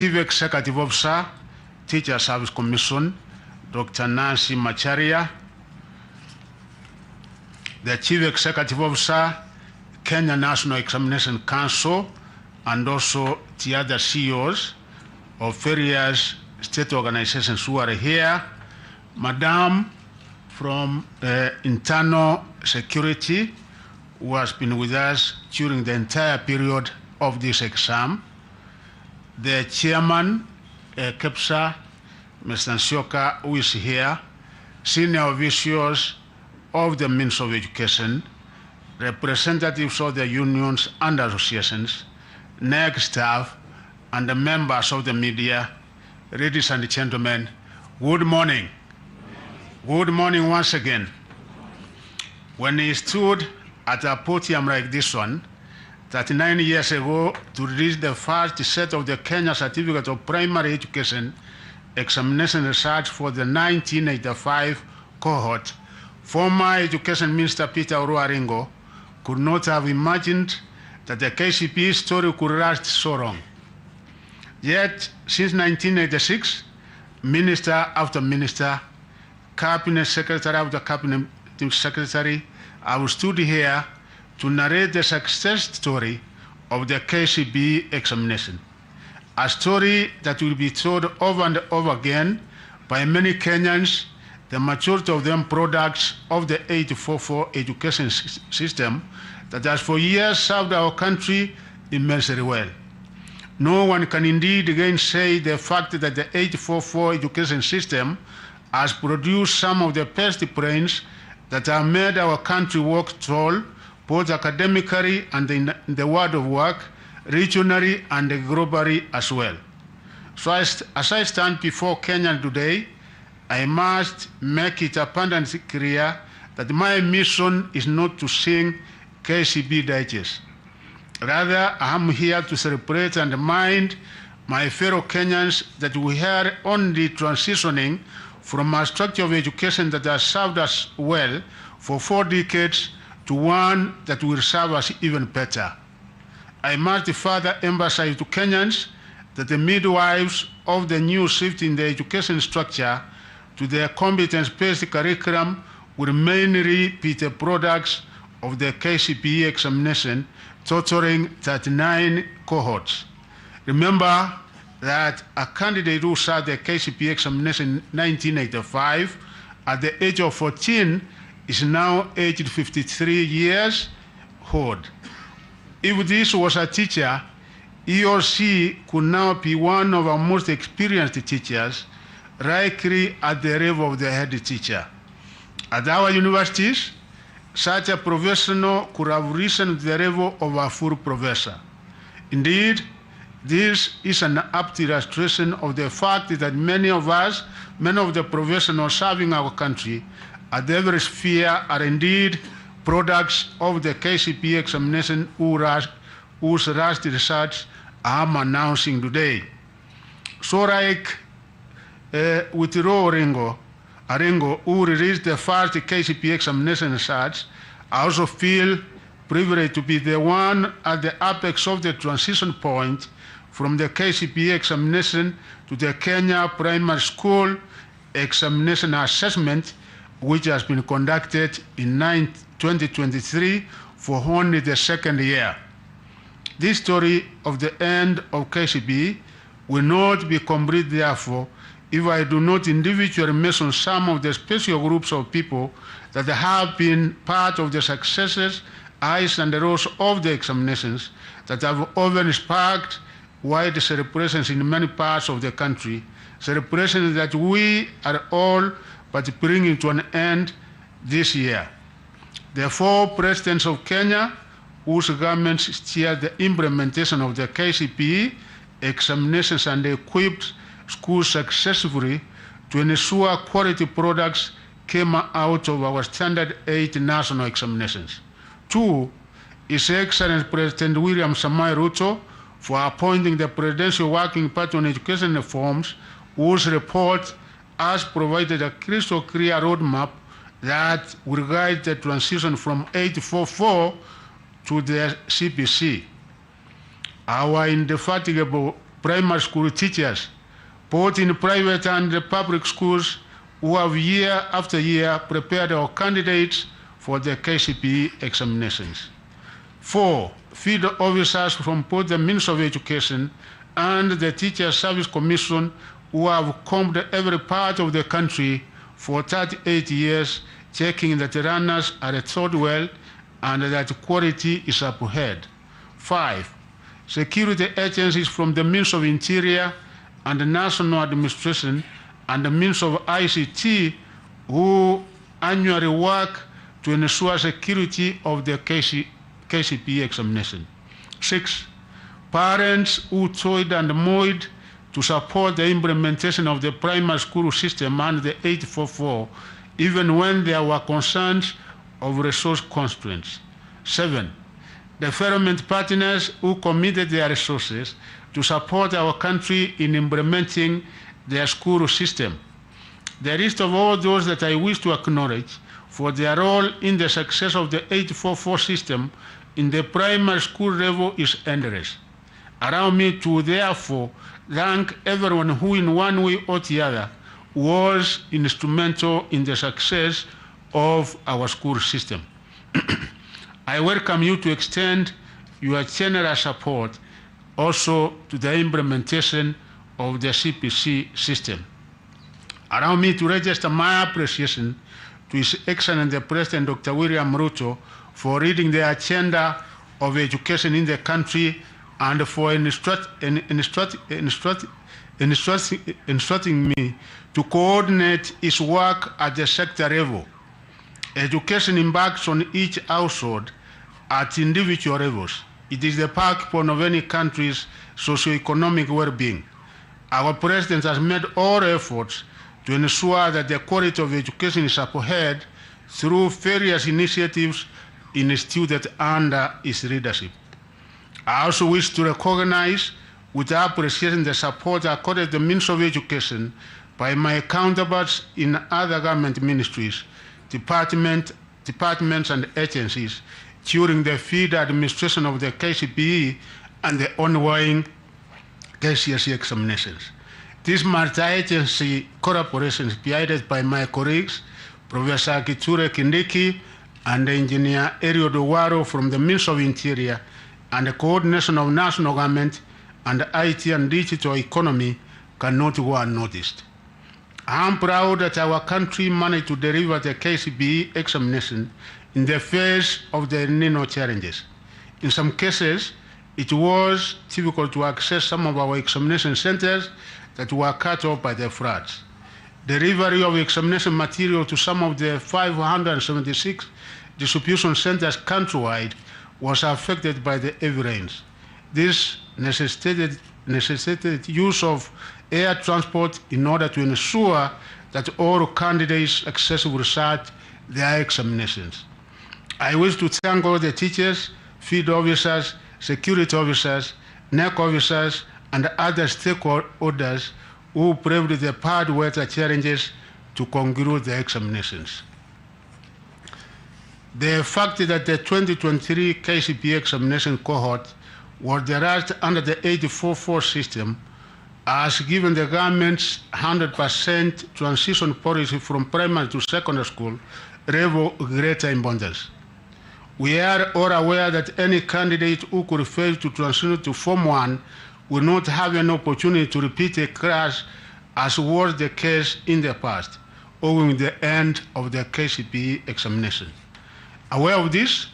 Chief Executive Officer, Teacher Service Commission, Dr. Nancy Macharia, the Chief Executive Officer, Kenya National Examination Council, and also the other CEOs of various state organizations who are here, Madam from Internal Security, who has been with us during the entire period of this exam, the Chairman, Kcpe, Mr. Nsioka, who is here, senior officials of the Ministry of Education, representatives of the unions and associations, NEC staff, and the members of the media. Ladies and gentlemen, good morning. Good morning once again. When he stood at a podium like this one, 39 years ago, to release the first set of the Kenya Certificate of Primary Education examination results for the 1985 cohort, former Education Minister Peter Oruaringo could not have imagined that the Kcpe story could last so long. Yet, since 1986, minister after minister, cabinet secretary after cabinet secretary, have stood here to narrate the success story of the Kcpe examination. A story that will be told over and over again by many Kenyans, the majority of them products of the 844 education system that has for years served our country immensely well. No one can indeed gainsay the fact that the 844 education system has produced some of the best brains that have made our country walk tall, both academically and in the world of work, regionally and globally as well. So as I stand before Kenya today, I must make it abundantly clear that my mission is not to sing Kcpe digest. Rather, I am here to celebrate and remind my fellow Kenyans that we are only transitioning from a structure of education that has served us well for 4 decades to one that will serve us even better. I must further emphasize to Kenyans that the midwives of the new shift in the education structure to the competence-based curriculum will mainly be the products of the Kcpe examination, totaling 39 cohorts. Remember that a candidate who sat the Kcpe examination in 1985 at the age of 14 is now aged 53 years old. If this was a teacher, he or she could now be one of our most experienced teachers, likely at the level of the head teacher. At our universities, such a professional could have risen to the level of a full professor. Indeed, this is an apt illustration of the fact that many of the professionals serving our country at every sphere are indeed products of the Kcpe examination whose last results I am announcing today. So like with Oruaringo, who released the first Kcpe examination results, I also feel privileged to be the one at the apex of the transition point from the Kcpe examination to the Kenya Primary School Examination Assessment, which has been conducted in 2023 for only the second year. This story of the end of Kcpe will not be complete, therefore, if I do not individually mention some of the special groups of people that have been part of the successes, highs and lows of the examinations that have often sparked wide celebrations in many parts of the country, celebrations that we are all but bringing to an end this year. The 4 presidents of Kenya, whose governments steered the implementation of the Kcpe examinations and equipped schools successfully to ensure quality products came out of our Standard 8 national examinations. 2, His Excellency President William Samoei Ruto for appointing the Presidential Working Party on Education Reforms, whose report has provided a crystal clear roadmap that will guide the transition from 844 to the CBC. Our indefatigable primary school teachers, both in private and public schools, who have year after year prepared our candidates for the Kcpe examinations. 4. Field officers from both the Ministry of Education and the Teacher Service Commission, who have combed every part of the country for 38 years, checking that the runners are taught well and that quality is upheld. 5. Security agencies from the Ministry of Interior and the National Administration and the Ministry of ICT, who annually work to ensure security of the Kcpe examination. 6. Parents who toiled and moiled to support the implementation of the primary school system and the 844, even when there were concerns of resource constraints. 7. Development partners who committed their resources to support our country in implementing their school system. The list of all those that I wish to acknowledge for their role in the success of the 844 system in the primary school level is endless. Allow me to therefore thank everyone who in one way or the other was instrumental in the success of our school system. I welcome you to extend your generous support also to the implementation of the CPC system. Allow me to register my appreciation to His Excellency the President Dr. William Ruto for leading the agenda of education in the country and for instructing me to coordinate his work at the sector level. Education embarks on each household at individual levels. It is the backbone of any country's socio-economic well-being. Our President has made all efforts to ensure that the quality of education is upheld through various initiatives instituted under his leadership. I also wish to recognize with appreciation the support accorded to the Ministry of Education by my counterparts in other government ministries, departments and agencies during the field administration of the Kcpe and the ongoing KCSE examinations. This multi-agency collaboration is guided by my colleagues, Professor Kcpe Kindiki and Engineer Eliud Owaro from the Ministry of Interior, and the coordination of national government and IT and digital economy cannot go unnoticed. I am proud that our country managed to deliver the Kcpe examination in the face of the El Nino challenges. In some cases, it was difficult to access some of our examination centers that were cut off by the floods. Delivery of examination material to some of the 576 distribution centers countrywide was affected by the heavy rains. This necessitated use of air transport in order to ensure that all candidates successfully sat their examinations. I wish to thank all the teachers, field officers, security officers, NEC officers, and other stakeholders who braved the bad weather challenges to conclude the examinations. The fact that the 2023 Kcpe examination cohort was the last under the 844 system has given the government's 100% transition policy from primary to secondary school level greater importance. We are all aware that any candidate who could fail to transition to Form 1 will not have an opportunity to repeat a class as was the case in the past, owing the end of the Kcpe examination. Aware of this,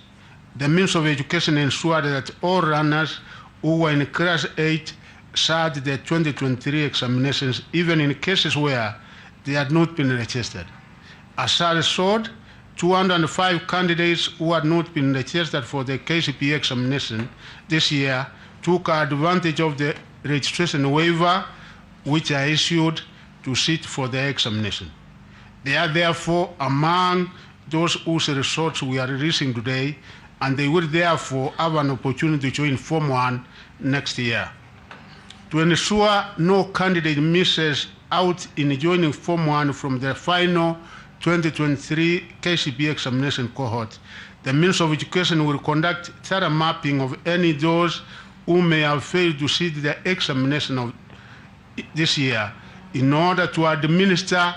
the Ministry of Education ensured that all runners who were in Class 8 sat the 2023 examinations, even in cases where they had not been registered. As a result, 205 candidates who had not been registered for the Kcpe examination this year took advantage of the registration waiver which I issued to sit for the examination. They are therefore among those whose results we are releasing today, and they will therefore have an opportunity to join Form 1 next year. To ensure no candidate misses out in joining Form 1 from the final 2023 Kcpe examination cohort, the Ministry of Education will conduct thorough mapping of any those who may have failed to sit the examination of this year in order to administer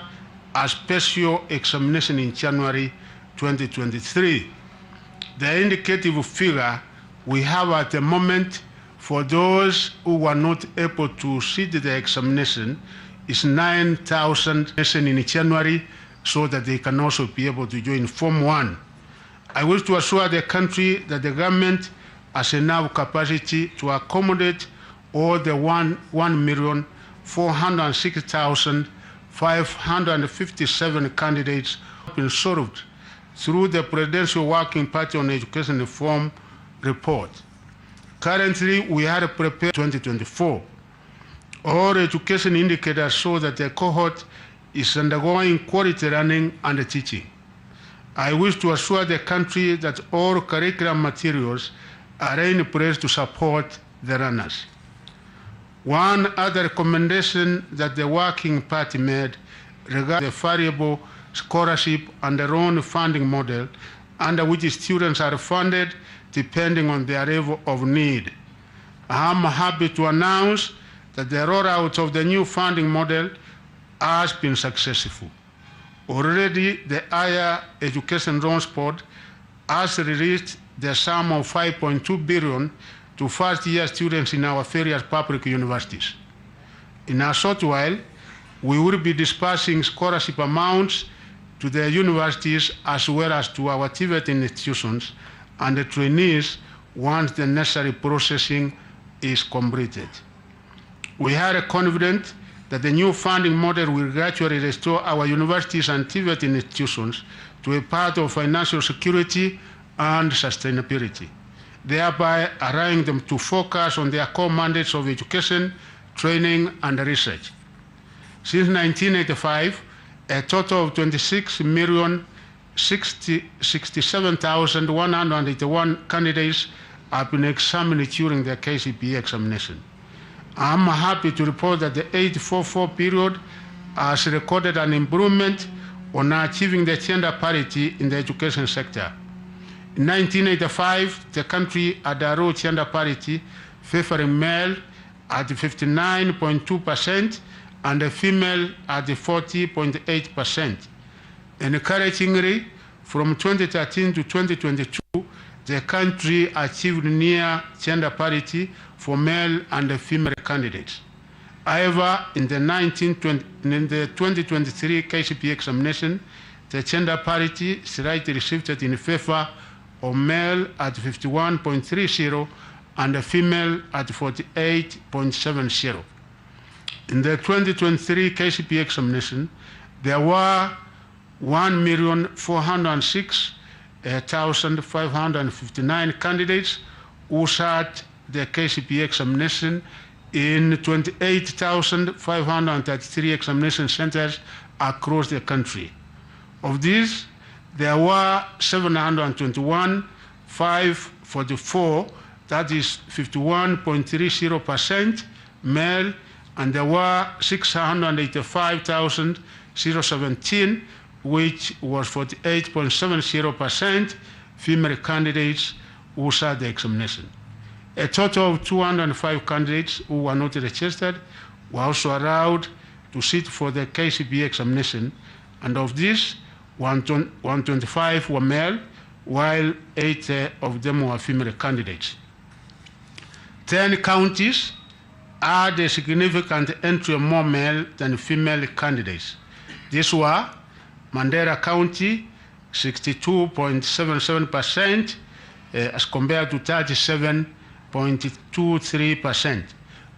a special examination in January 2023. The indicative figure we have at the moment for those who were not able to sit the examination is 9,000 in January, so that they can also be able to join Form 1. I wish to assure the country that the government has enough capacity to accommodate all the 1,406,557 candidates have been served through the Presidential Working Party on Education Reform report. Currently, we have prepared 2024. All education indicators show that the cohort is undergoing quality learning and teaching. I wish to assure the country that all curriculum materials are in place to support the learners. One other recommendation that the Working Party made regards the variable scholarship and the loan funding model under which students are funded depending on their level of need. I am happy to announce that the rollout of the new funding model has been successful. Already, the Higher Education Loans Board has released the sum of 5.2 billion to first-year students in our various public universities. In a short while, we will be dispersing scholarship amounts to the universities as well as to our TVET institutions and the trainees once the necessary processing is completed. We are confident that the new funding model will gradually restore our universities and TVET institutions to a path of financial security and sustainability, thereby allowing them to focus on their core mandates of education, training, and research. Since 1985, a total of 26,067,181 candidates have been examined during the Kcpe examination. I am happy to report that the 844 period has recorded an improvement on achieving the gender parity in the education sector. In 1985, the country had a low gender parity favoring male at 59.2% and the female at 40.8%. Encouragingly, from 2013 to 2022, the country achieved near gender parity for male and female candidates. However, in the 2023 Kcpe examination, the gender parity slightly shifted in favor of male at 51.30 and the female at 48.70. In the 2023 Kcpe examination, there were 1,406,559 candidates who sat the Kcpe examination in 28,533 examination centers across the country. Of these, there were 721,544, that is 51.30% male, and there were 685,017, which was 48.70% female candidates who sat the examination. A total of 205 candidates who were not registered were also allowed to sit for the Kcpe examination, and of these, 125 were male, while 8 of them were female candidates. 10 counties had a significant entry of more male than female candidates. These were Mandera County, 62.77%, as compared to 37.23%.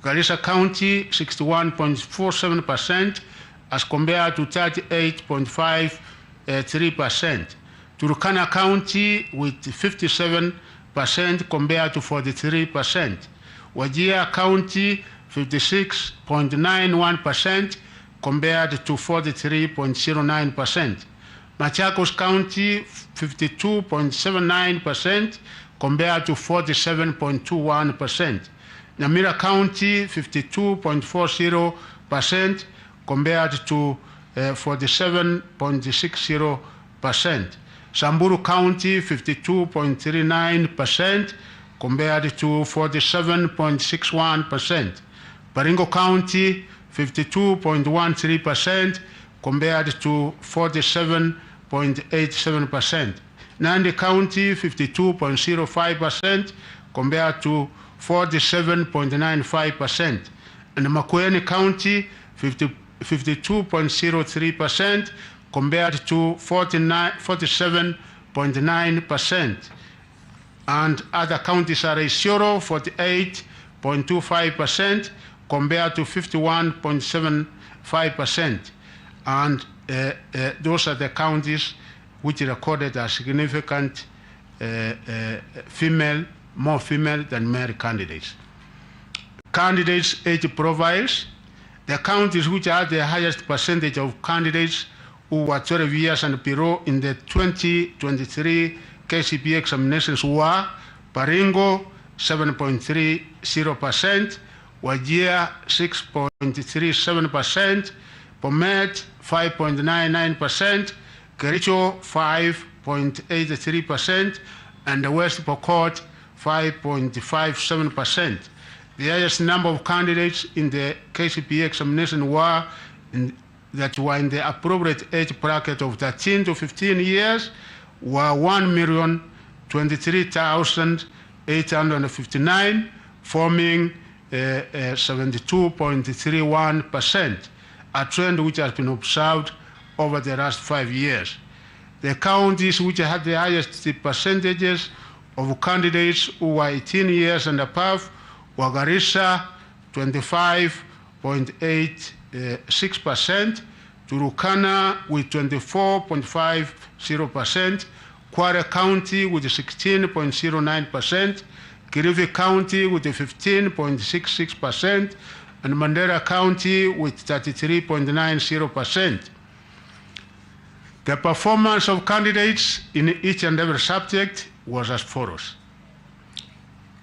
Garissa County, 61.47%, as compared to 38.53%. Turkana County with 57% compared to 43%. Wajir County, 56.91% compared to 43.09%. Machakos County, 52.79% compared to 47.21%. Nyamira County, 52.40% compared to 47.60%. Samburu County, 52.39% compared to 47.61%. Baringo County, 52.13% compared to 47.87%. Nandi County, 52.05% compared to 47.95%. And Makueni County, 52.03% compared to 47.9%. And other counties are Isiolo, 48.25% compared to 51.75%. And those are the counties which recorded a significant more female than male candidates. Candidates' age profiles. The counties which had the highest percentage of candidates who were 12 years and below in the 2023 Kcpe examinations were Baringo, 7.30%, Wajir, 6.37%, Bomet, 5.99%, Kericho, 5.83%, and the West Pokot, 5.57%. The highest number of candidates in the Kcpe examination were in the appropriate age bracket of 13 to 15 years were 1,023,859, forming 72.31%, a trend which has been observed over the last 5 years. The counties which had the highest percentages of candidates who were 18 years and above were Garissa, 25.86%, Turkana with 24.50%, Kwara County with 16.09%, Kilifi County with 15.66%, and Mandera County with 33.90%. The performance of candidates in each and every subject was as follows.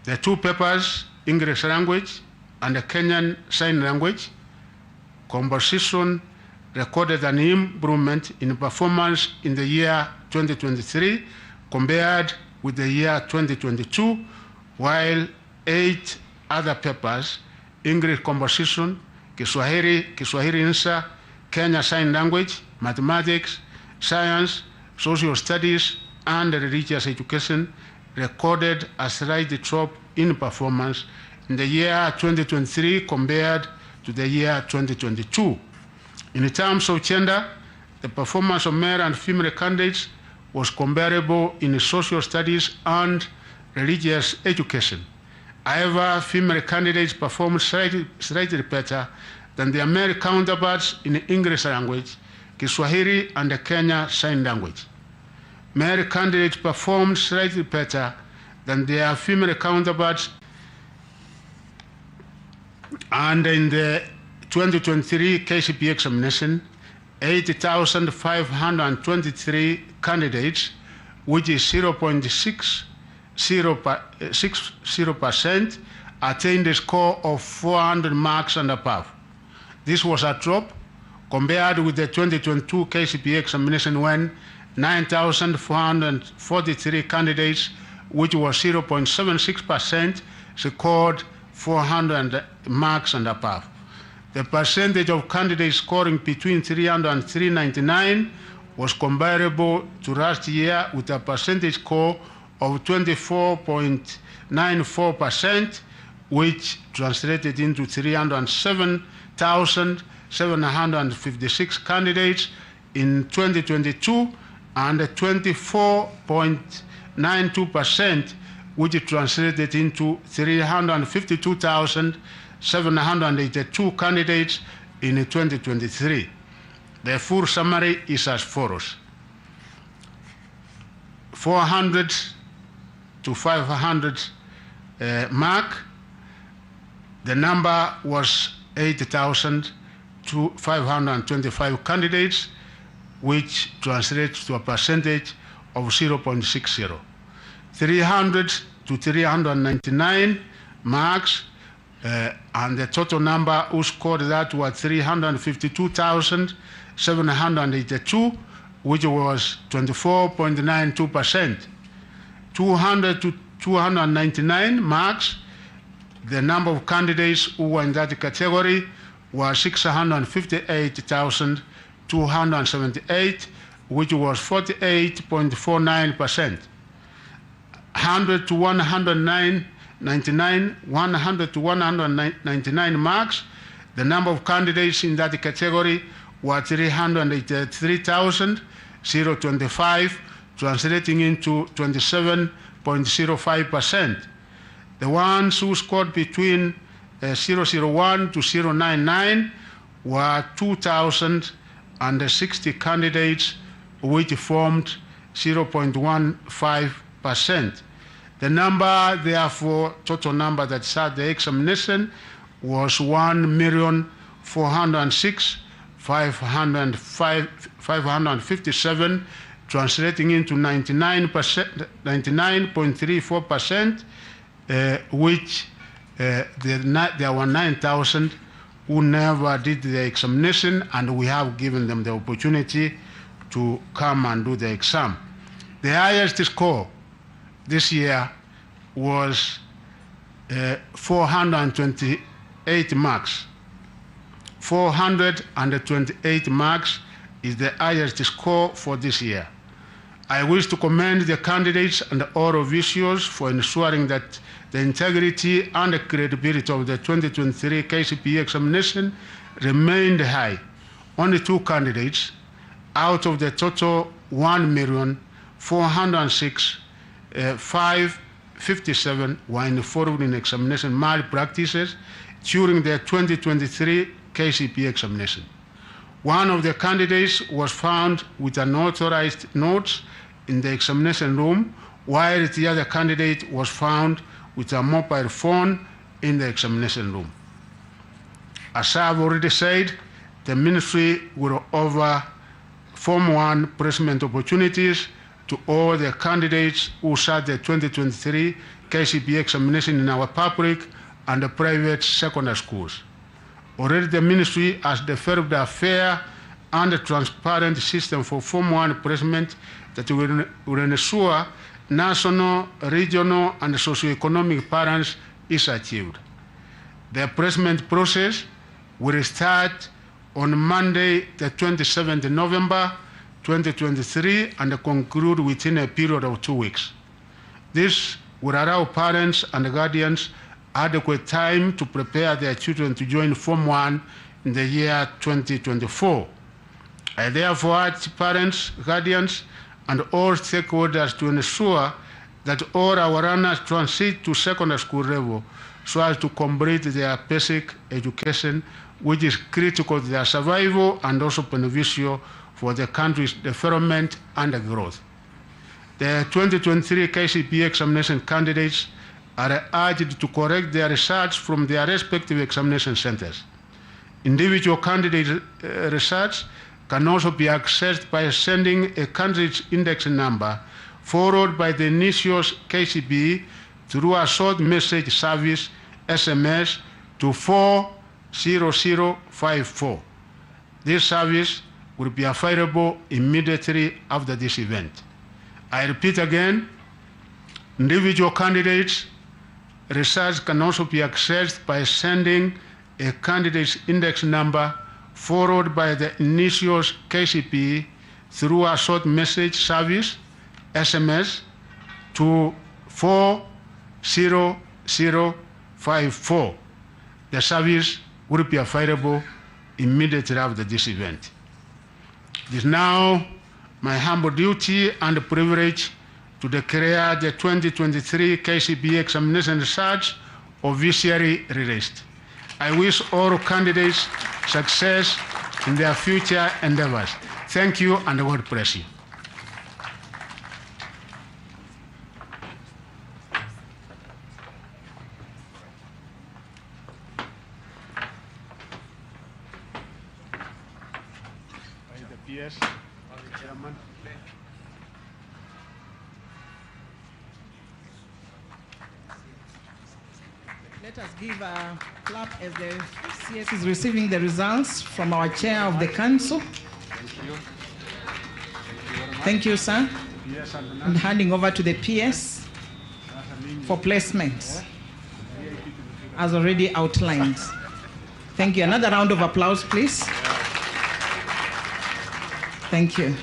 The two papers, English language and the Kenyan Sign Language, composition recorded an improvement in performance in the year 2023 compared with the year 2022, while 8 other papers, English composition, Kiswahili Insa, Kenya Sign Language, Mathematics, Science, Social Studies, and Religious Education, recorded a slight drop in performance in the year 2023 compared to the year 2022. In terms of gender, the performance of male and female candidates was comparable in social studies and religious education. However, female candidates performed slightly better than their male counterparts in English language, Kiswahili, and the Kenya Sign Language. Male candidates performed slightly better than their female counterparts, and in the 2023 Kcpe examination, 80,523 candidates, which is 0.60%, attained a score of 400 marks and above. This was a drop compared with the 2022 Kcpe examination when 9,443 candidates, which was 0.76%, scored 400 marks and above. The percentage of candidates scoring between 300 and 399 was comparable to last year with a percentage score of 24.94%, which translated into 307,756 candidates in 2022 and 24.92%, which translated into 352,782 candidates in 2023. The full summary is as follows. 400 to 500 mark, the number was 8,525 candidates, which translates to a percentage of 0.60. 300 to 399 marks, and the total number who scored that were 352,782, which was 24.92%. 200 to 299 marks. The number of candidates who were in that category was 658,278, which was 48.49%. 100 to 199, 100 to 199 marks. The number of candidates in that category were 383,025, translating into 27.05%. The ones who scored between 001 to 099 were 2,060 candidates, which formed 0.15%. The number, therefore, total number that sat the examination was 1,406,557, translating into 99.34%, which there were 9,000 who never did the examination, and we have given them the opportunity to come and do the exam. The highest score this year was 428 marks. 428 marks is the highest score for this year. I wish to commend the candidates and all officials for ensuring that the integrity and the credibility of the 2023 Kcpe examination remained high. Only 2 candidates out of the total 1,406,557 were involved in examination malpractices during the 2023 Kcpe examination. One of the candidates was found with unauthorized notes in the examination room, while the other candidate was found with a mobile phone in the examination room. As I've already said, the ministry will offer Form 1 placement opportunities to all the candidates who sat the 2023 Kcpe examination in our public and the private secondary schools. Already the ministry has developed a fair and transparent system for Form 1 placement that will ensure national, regional, and socioeconomic balance is achieved. The placement process will start on Monday, the 27th November 2023, and conclude within a period of 2 weeks. This will allow parents and guardians adequate time to prepare their children to join Form 1 in the year 2024. I therefore urge parents, guardians, and all stakeholders to ensure that all our runners transit to secondary school level so as to complete their basic education, which is critical to their survival and also beneficial for the country's development and growth. The 2023 Kcpe examination candidates are urged to correct their results from their respective examination centers. Individual candidate results can also be accessed by sending a candidate's index number followed by the initials Kcpe through a short message service SMS to 40054. This service will be available immediately after this event. I repeat again, individual candidates' results can also be accessed by sending a candidate's index number followed by the initials Kcpe through a short message service SMS to 40054. The service will be available immediately after this event. It is now my humble duty and privilege to declare the 2023 Kcpe examination results officially released. I wish all candidates success in their future endeavors. Thank you, and God bless you. Yes, Chairman. Let us give a clap as the CS is receiving the results from our Chair of the Council. Thank you. Thank you, sir. Yes, And handing over to the PS. for placement, as already outlined. Thank you. Another round of applause, please. Thank you.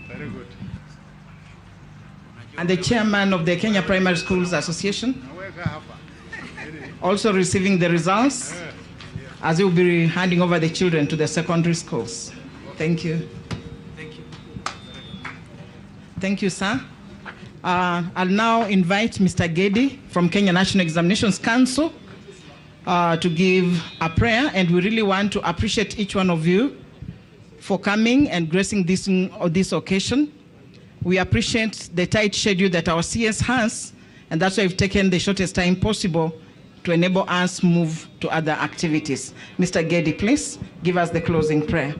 Very good. And the chairman of the Kenya Primary Schools Association, also receiving the results, as he will be handing over the children to the secondary schools. Thank you. Thank you. Thank you, sir. I'll now invite Mr. Gedi from Kenya National Examinations Council to give a prayer, and we really want to appreciate each one of you for coming and gracing this occasion. We appreciate the tight schedule that our CS has, and that's why we've taken the shortest time possible to enable us move to other activities. Mr. Gedi, please give us the closing prayer.